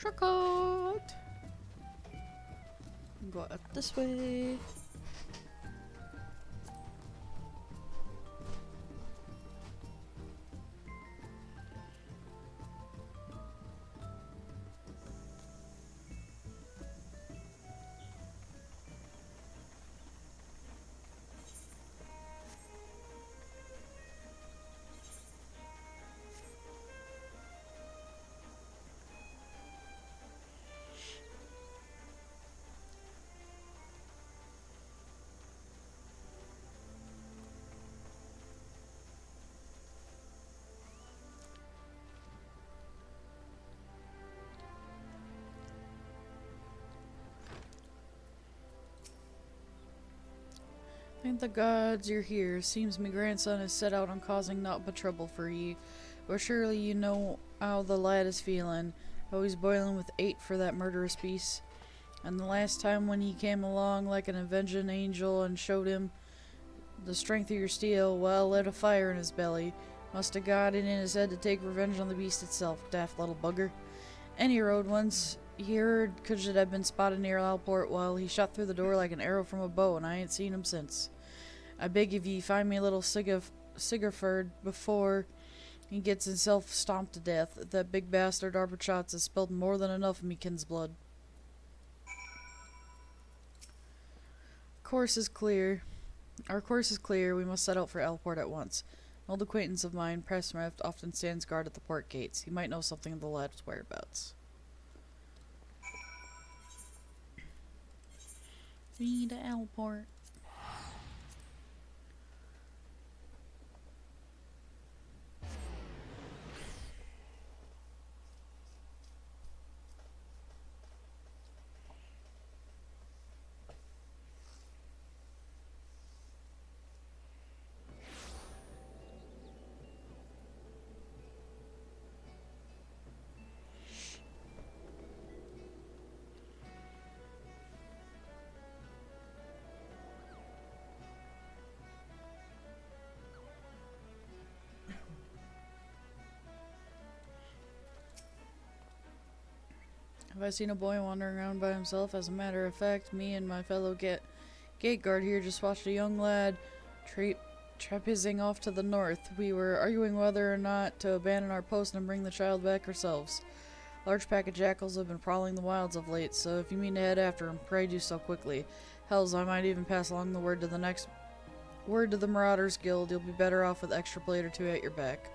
Shortcut! Go out this way. Thank the gods you're here. Seems me grandson is set out on causing naught but trouble for ye. But surely you know how the lad is feeling. Always boiling with hate for that murderous beast. And the last time when ye came along like an avenging angel and showed him the strength of your steel, well, lit a fire in his belly. Must have got it in his head to take revenge on the beast itself, daft little bugger. Any road once, he heard Kujit had been spotted near Alport. Well, he shot through the door like an arrow from a bow, and I ain't seen him since. I beg of ye, find me a little Sigurford before he gets himself stomped to death. That big bastard Arbitratz has spilled more than enough of me kin's blood. Course is clear. Our course is clear. We must set out for Alport at once. An old acquaintance of mine, Presmeft, often stands guard at the port gates. He might know something of the lad's whereabouts. We to Alport. Have I seen a boy wandering around by himself? As a matter of fact, me and my fellow gate guard here just watched a young lad trapeziing off to the north. We were arguing whether or not to abandon our post and bring the child back ourselves. A large pack of jackals have been prowling the wilds of late, so if you mean to head after him, pray do so quickly. Hells, I might even pass along the word to the Marauders Guild. You'll be better off with extra blade or two at your back.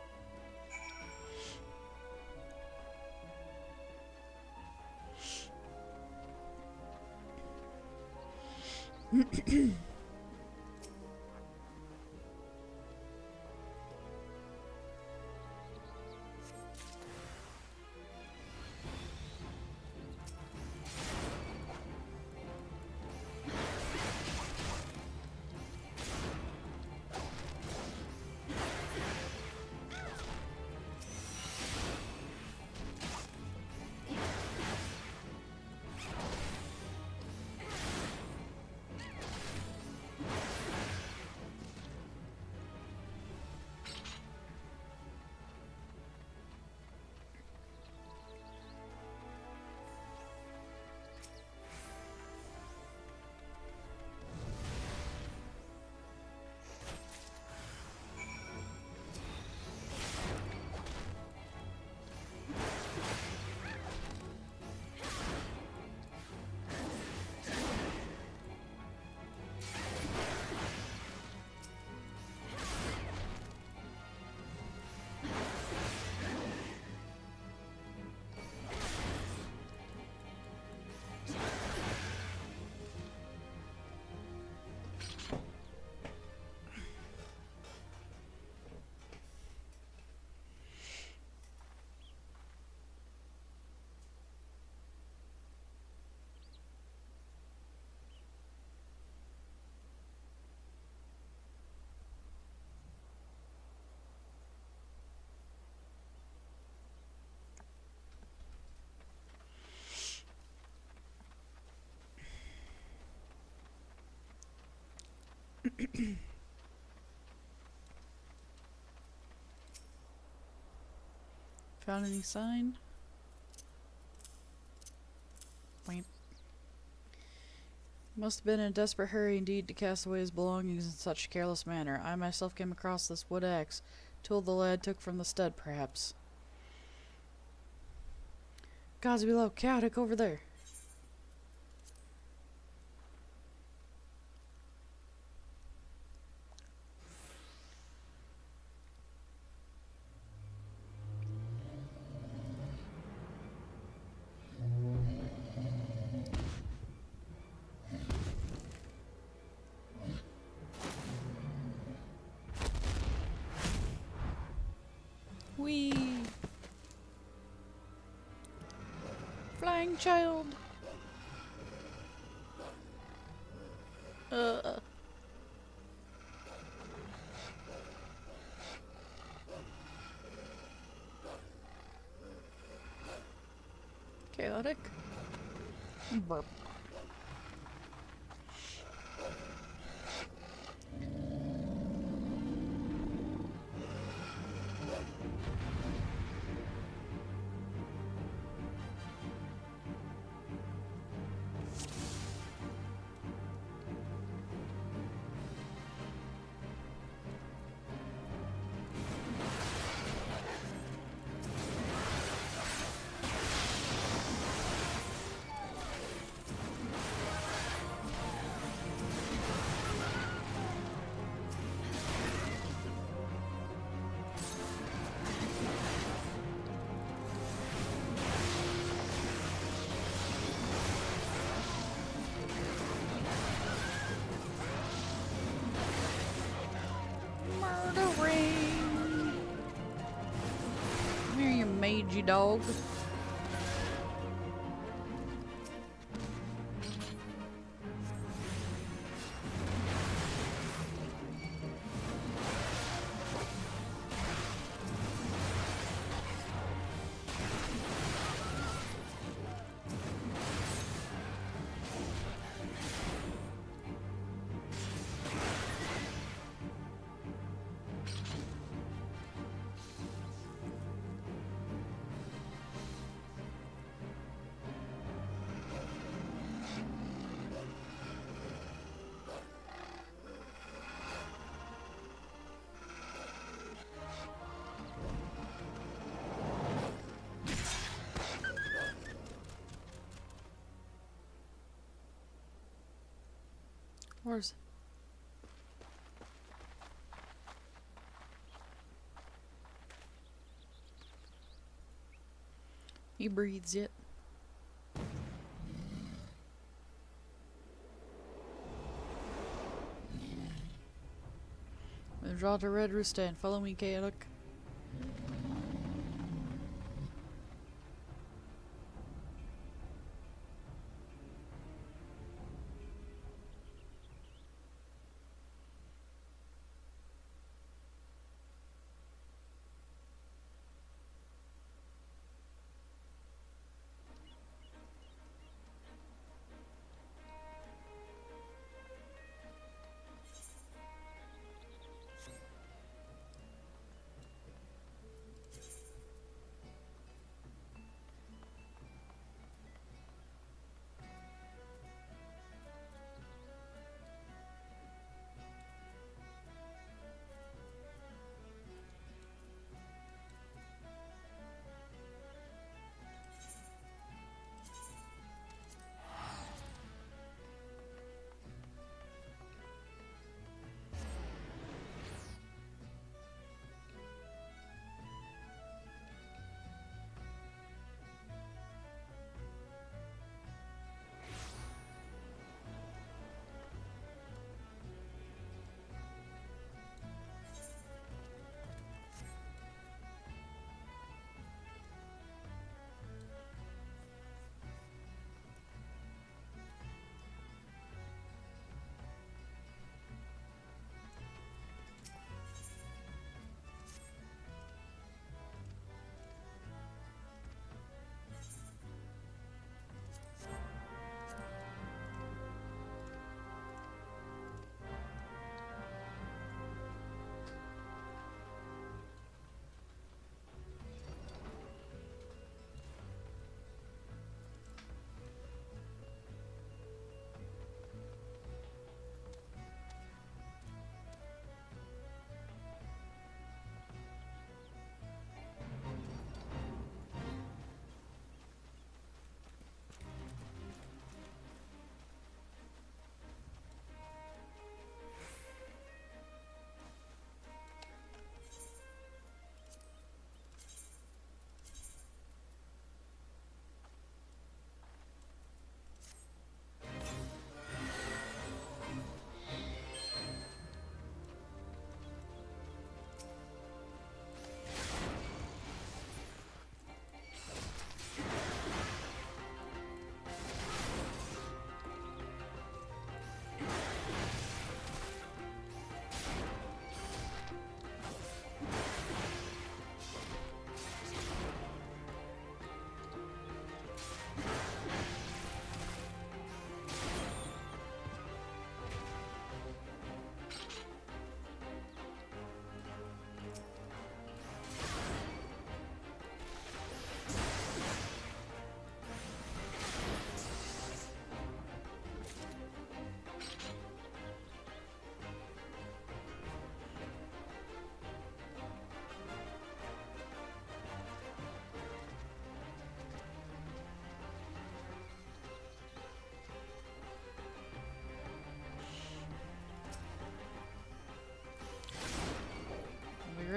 Found any sign? Must have been in a desperate hurry indeed to cast away his belongings in such a careless manner. I myself came across this wood axe, tool the lad took from the stud, perhaps. Gods below, chaotic over there. Whee! Flying child! Uh. Chaotic. Burp. Murdering! Come here, you mangy dog. Where's... He breathes yet. Draw to Red Roostan. Follow me, Chaotic.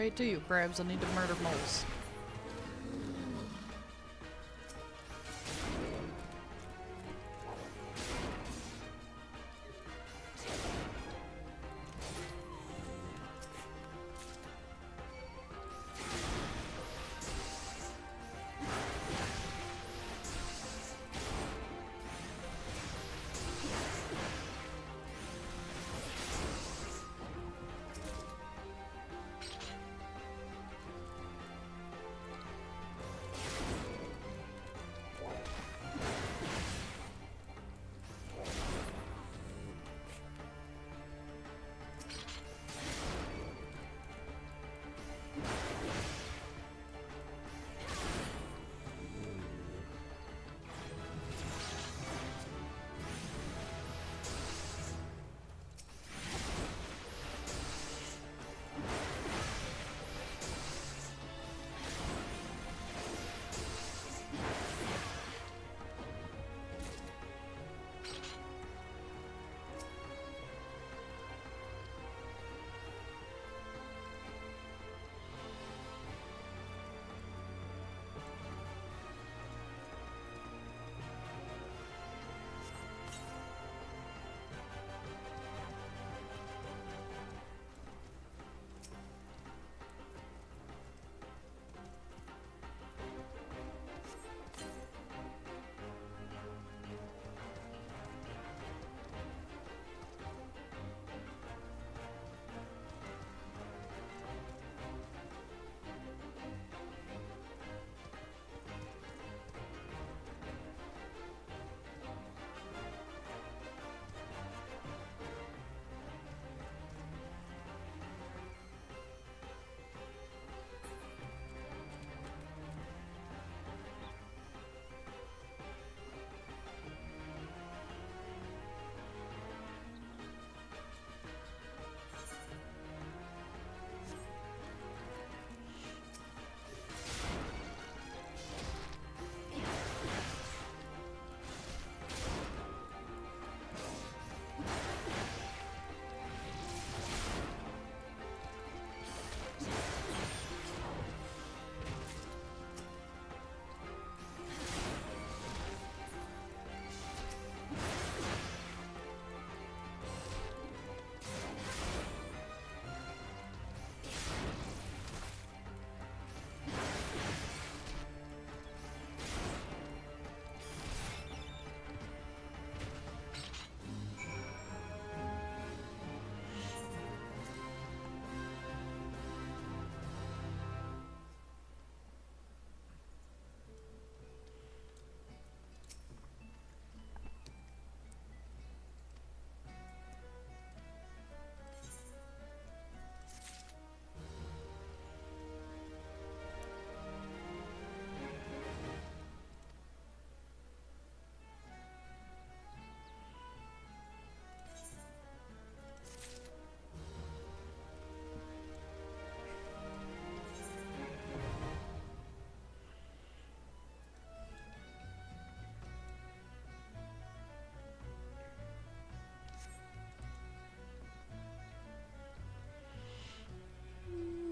say it to you, crabs. I need to murder moles.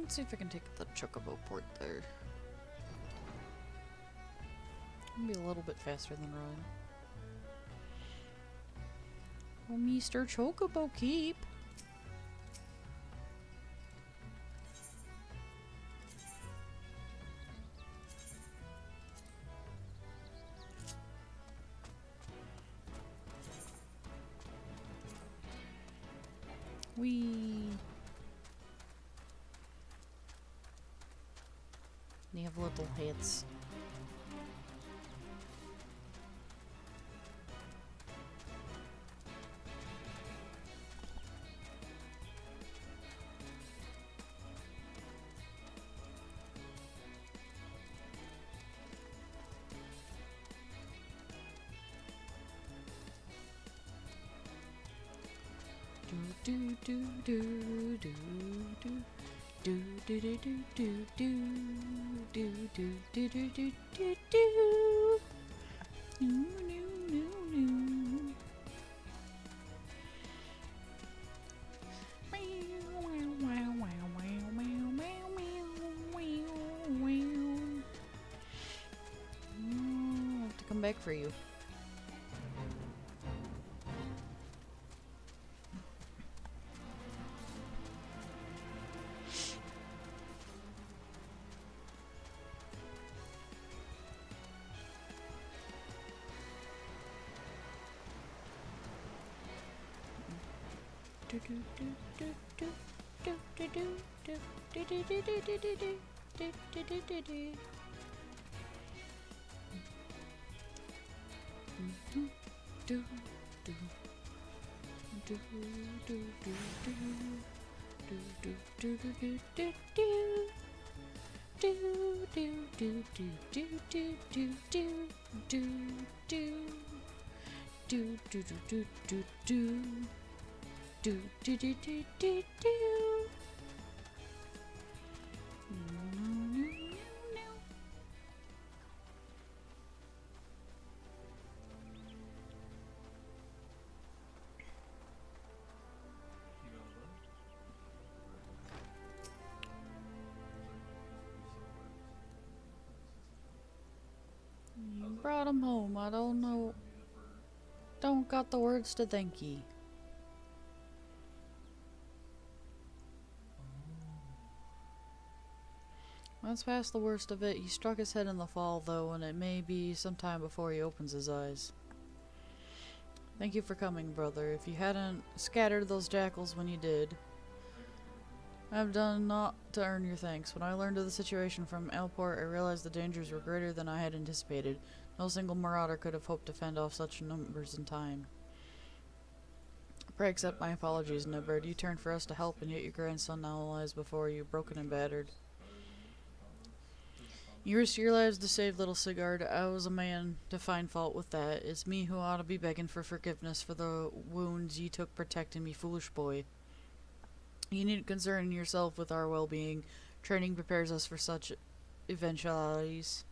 Let's see if I can take the chocobo port there. Be a little bit faster than Ryan. Oh, Mr. Chocobo Keep. They have little heads. Do do do do do do do do do do do do do do do do do do. No no no no. Meow wow wow wow wow wow wow. back for you. You brought him home. I don't know. Don't got the words to thank ye. That's past the worst of it. He struck his head in the fall, though, and it may be some time before he opens his eyes. Thank you for coming, brother. If you hadn't scattered those jackals when you did, I've done naught to earn your thanks. When I learned of the situation from Alport, I realized the dangers were greater than I had anticipated. No single marauder could have hoped to fend off such numbers in time. Pray accept my apologies, Nibird. You turned for us to help, and yet your grandson now lies before you, broken and battered. You risked your lives to save little Sigurd. I was a man to find fault with that. It's me who ought to be begging for forgiveness for the wounds ye took protecting me, foolish boy. You needn't concern yourself with our well-being. Training prepares us for such eventualities.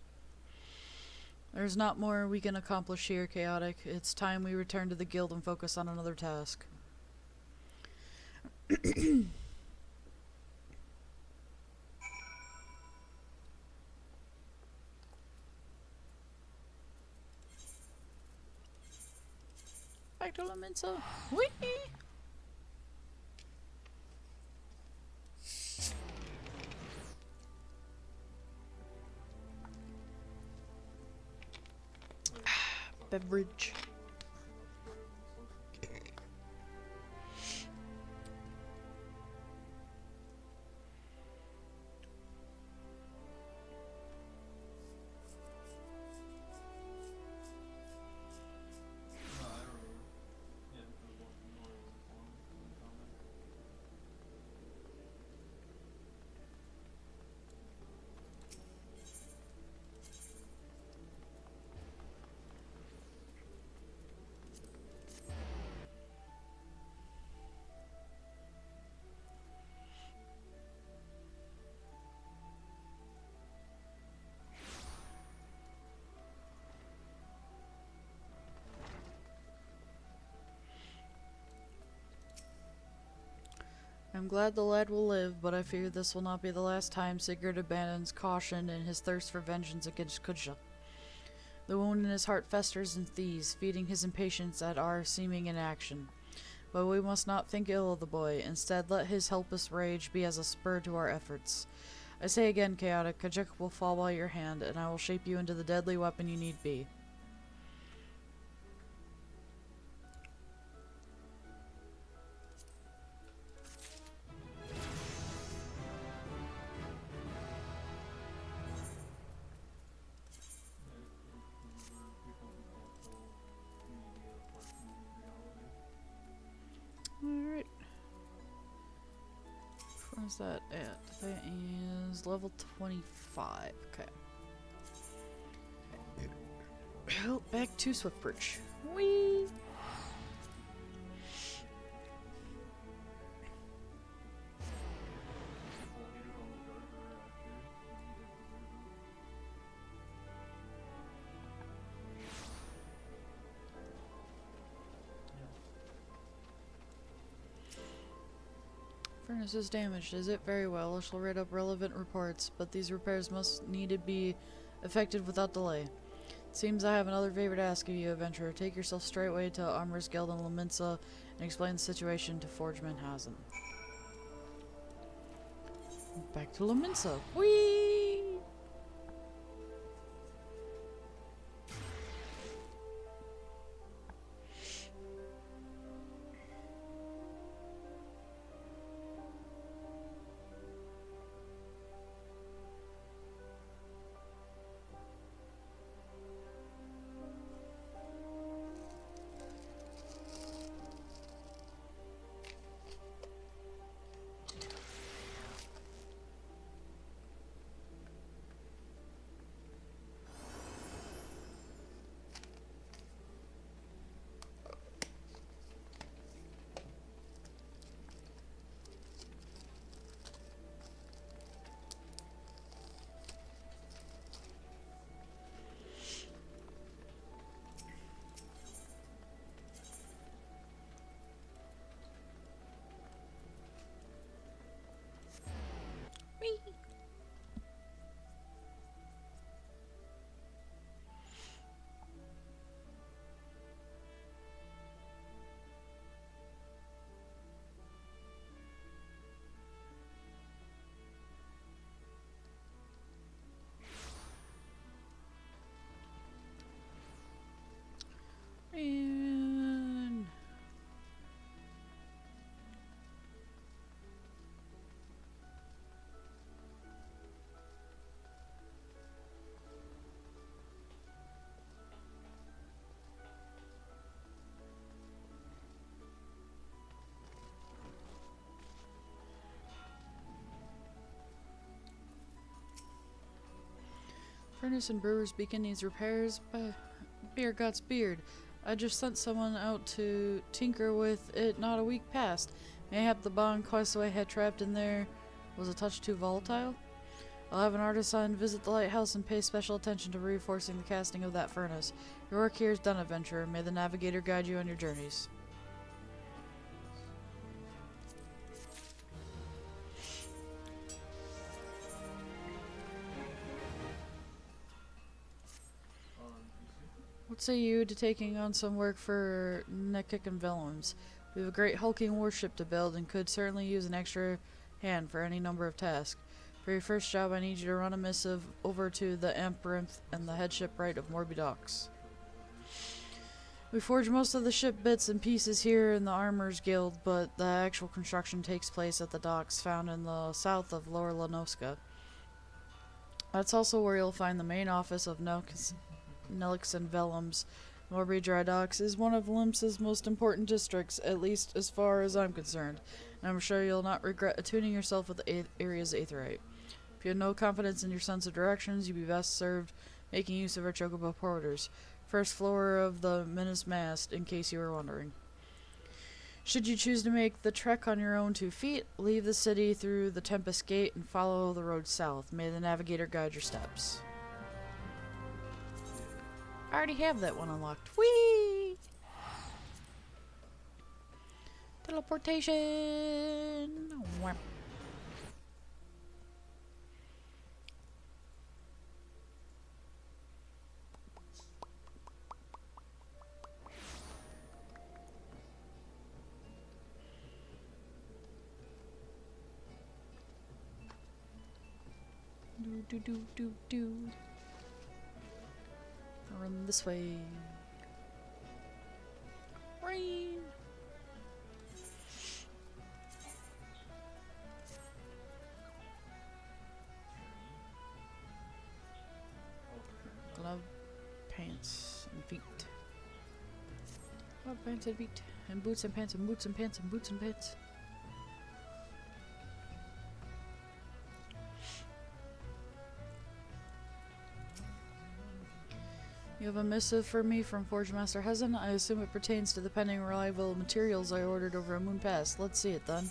There's not more we can accomplish here, Chaotic. It's time we return to the guild and focus on another task. Back to Laminsa. Whee! Beverage. I'm glad the lad will live, but I fear this will not be the last time Sigurd abandons caution in his thirst for vengeance against Kujla. The wound in his heart festers and seethes, feeding his impatience at our seeming inaction. But we must not think ill of the boy. Instead, let his helpless rage be as a spur to our efforts. I say again, Chaotic, Kajik will fall by your hand, and I will shape you into the deadly weapon you need be. Alright. Where's that at? That is level 25. Okay. Well, back to Swiftbridge. Whee! Furnace is damaged. Is it? Very well. I shall write up relevant reports, but these repairs must need to be effected without delay. Seems I have another favor to ask of you, adventurer. Take yourself straightway to Armor's Guild in Laminsa and explain the situation to Forge Manhausen. Back to Laminsa. Whee! And Furnace and Brewer's Beacon needs repairs. Beer God's beard. I just sent someone out to tinker with it not a week past. Mayhap the bond Questaway had trapped in there was a touch too volatile? I'll have an artisan visit the lighthouse and pay special attention to reinforcing the casting of that furnace. Your work here is done, adventurer. May the navigator guide you on your journeys. What say you to taking on some work for Nekik and Vellums? We have a great hulking warship to build and could certainly use an extra hand for any number of tasks. For your first job, I need you to run a missive over to the Amperinth and the head shipwright of Morby Docks. We forge most of the ship bits and pieces here in the Armor's Guild, but the actual construction takes place at the docks found in the south of Lower Lanoska. That's also where you'll find the main office of Nelix and Vellums. Morby Dry Docks is one of Limsa's most important districts, at least as far as I'm concerned, and I'm sure you'll not regret attuning yourself with the area's aetheryte. If you have no confidence in your sense of directions, you'd be best served making use of our chocobo porters. First floor of the Minas Mast, in case you were wondering. Should you choose to make the trek on your own 2 feet, leave the city through the Tempest Gate and follow the road south. May the navigator guide your steps. I already have that one unlocked. Whee! Teleportation! Whap. Do. Run this way. Rain. Glove, pants, and feet. Glove, pants, and feet. And boots and pants and boots and pants and boots and pants. You have a missive for me from Forge Master Hezen. I assume it pertains to the pending arrival of materials I ordered over a moon pass. Let's see it then.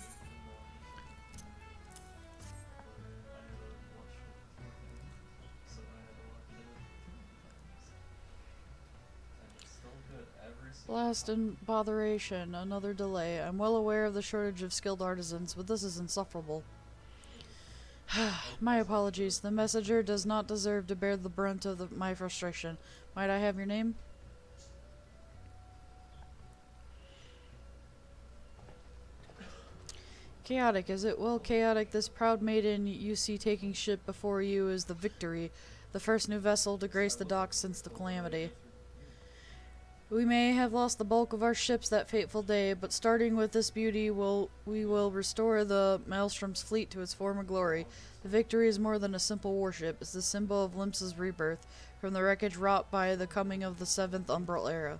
Blast and botheration, another delay. I'm well aware of the shortage of skilled artisans, but this is insufferable. My apologies. The messenger does not deserve to bear the brunt of my frustration, Might I have your name? Chaotic, is it? Well, chaotic, this proud maiden you see taking ship before you is the Victory, the first new vessel to grace the docks since the calamity. We may have lost the bulk of our ships that fateful day, but starting with this beauty, we will restore the Maelstrom's fleet to its former glory. The Victory is more than a simple warship, it's the symbol of Limsa's rebirth, from the wreckage wrought by the coming of the Seventh Umbral Era.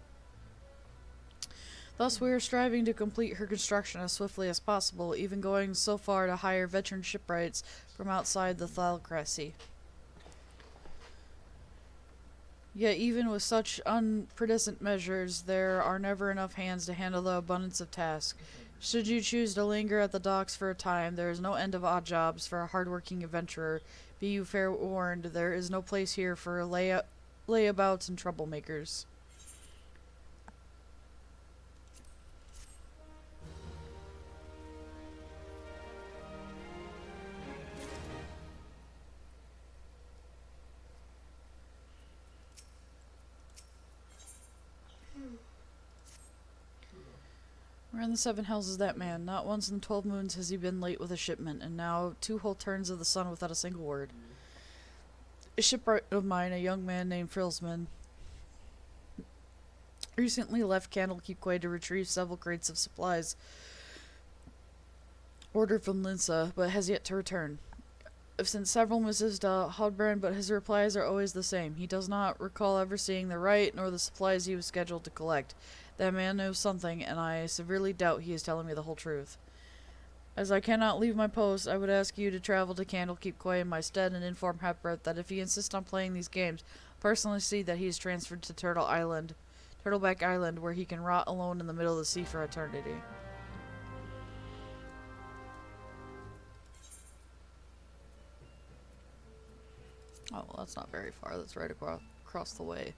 Thus, we are striving to complete her construction as swiftly as possible, even going so far to hire veteran shipwrights from outside the Thalcracy. Yet, even with such unprecedented measures, there are never enough hands to handle the abundance of tasks. Should you choose to linger at the docks for a time, there is no end of odd jobs for a hard-working adventurer. Be you fair warned, there is no place here for layabouts and troublemakers. Where in the seven hells is that man? Not once in 12 moons has he been late with a shipment, and now 2 whole turns of the sun without a single word. A shipwright of mine, a young man named Frilsman, recently left Candlekeep Quay to retrieve several crates of supplies ordered from Linsa, but has yet to return. I've sent several missives to Hodbrand, but his replies are always the same. He does not recall ever seeing the right, nor the supplies he was scheduled to collect. That man knows something, and I severely doubt he is telling me the whole truth. As I cannot leave my post, I would ask you to travel to Candlekeep Quay in my stead and inform Hepworth that if he insists on playing these games, personally see that he is transferred to Turtleback Island, where he can rot alone in the middle of the sea for eternity. Oh, well, that's not very far. That's right across the way.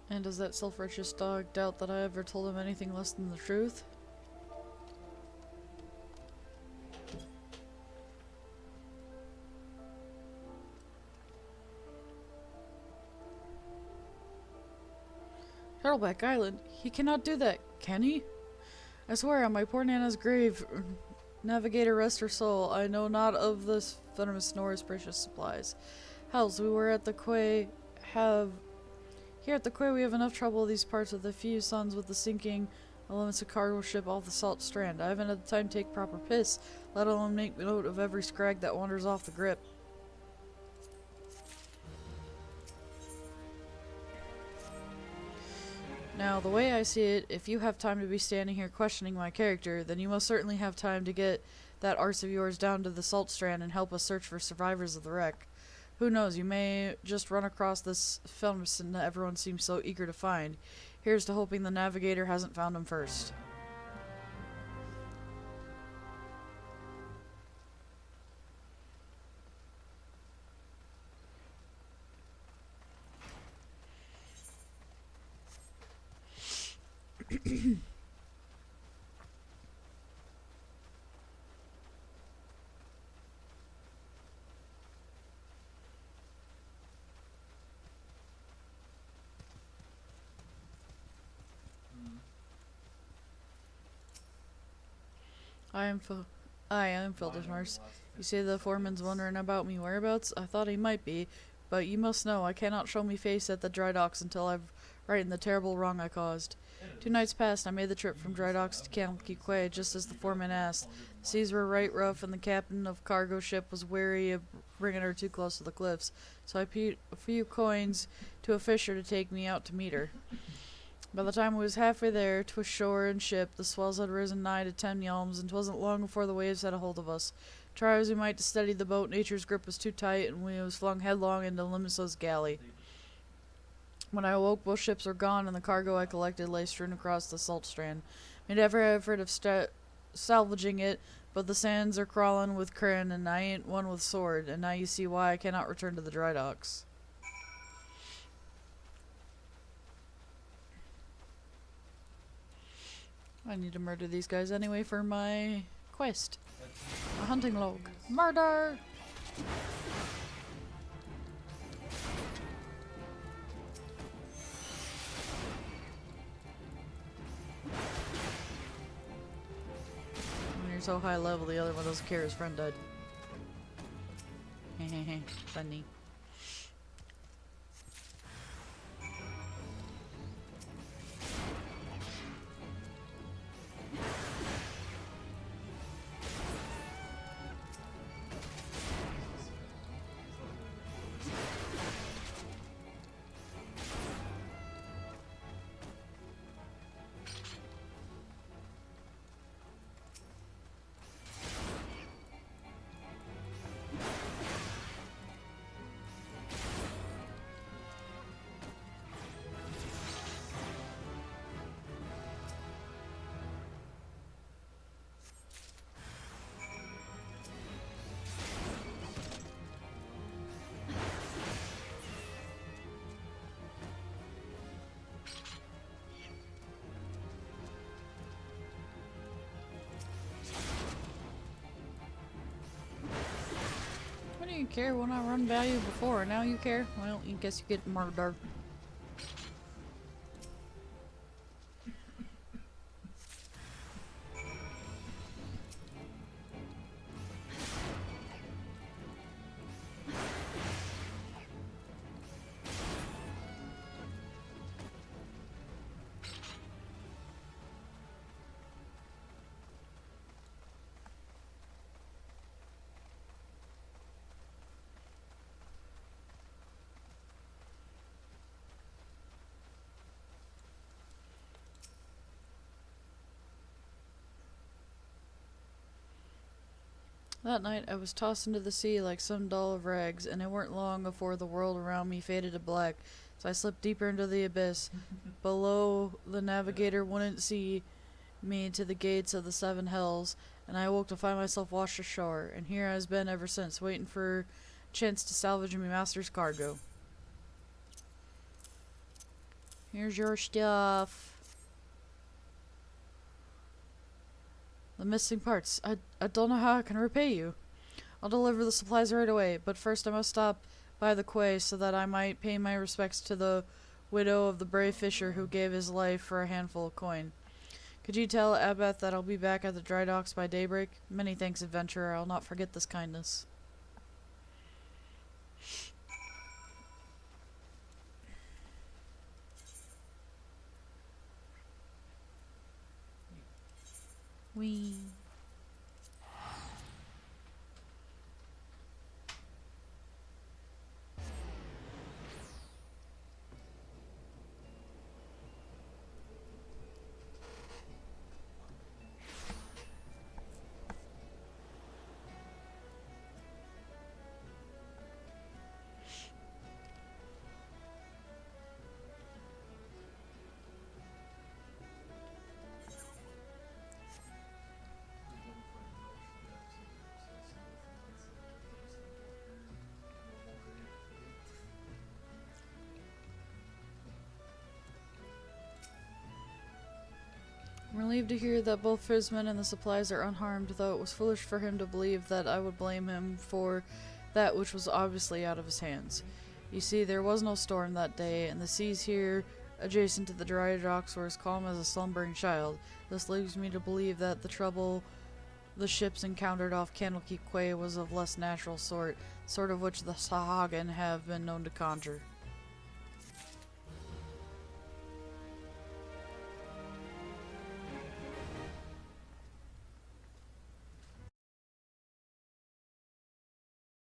And does that self-righteous dog doubt that I ever told him anything less than the truth? Turtleback Island? He cannot do that, can he? I swear on my poor Nana's grave, Navigator rest her soul, I know not of this venomous nor his precious supplies. Hells, we were at the quay, Here at the quay we have enough trouble in these parts with the few suns with the sinking elements of cargo ship off the salt strand. I haven't had the time to take proper piss, let alone make note of every scrag that wanders off the grip. Now, the way I see it, if you have time to be standing here questioning my character, then you most certainly have time to get that arse of yours down to the salt strand and help us search for survivors of the wreck. Who knows, you may just run across this Felmerson that everyone seems so eager to find. Here's to hoping the Navigator hasn't found him first. I am I am Fildersmars. You say the foreman's wondering about me whereabouts? I thought he might be, but you must know I cannot show me face at the dry docks until I've righted the terrible wrong I caused. 2 nights past, I made the trip from dry docks to Kalmkey just as the foreman asked. The seas were right rough, and the captain of cargo ship was wary of bringing her too close to the cliffs, so I paid a few coins to a fisher to take me out to meet her. By the time we was halfway there, 'twas shore and ship, the swells had risen nigh to 10 yalms, and 'twasn't long before the waves had a hold of us. Try as we might to steady the boat, nature's grip was too tight, and we was flung headlong into Limsa's galley. When I awoke, both ships were gone, and the cargo I collected lay strewn across the salt strand. Made every effort of salvaging it, but the sands are crawling with crin, and I ain't one with sword, and now you see why I cannot return to the dry docks. I need to murder these guys anyway for my quest. A hunting log. Murder! When you're so high level, the other one doesn't care his friend died. Hehehe, funny. I didn't care when I run by you before, now you care? Well, I guess you get murdered. That night I was tossed into the sea like some doll of rags, and it weren't long before the world around me faded to black, so I slipped deeper into the abyss. Below, the navigator wouldn't see me to the gates of the 7 hells, and I awoke to find myself washed ashore, and here I've been ever since, waiting for a chance to salvage my master's cargo. Here's your stuff. The missing parts. I don't know how I can repay you. I'll deliver the supplies right away, but first I must stop by the quay so that I might pay my respects to the widow of the brave fisher who gave his life for a handful of coin. Could you tell Abbeth that I'll be back at the dry docks by daybreak? Many thanks, adventurer. I'll not forget this kindness. Wee. I'm relieved to hear that both Frisman and the supplies are unharmed, though it was foolish for him to believe that I would blame him for that which was obviously out of his hands. You see, there was no storm that day, and the seas here adjacent to the dry docks were as calm as a slumbering child. This leads me to believe that the trouble the ships encountered off Candlekeep Quay was of less natural sort of which the Sahagan have been known to conjure.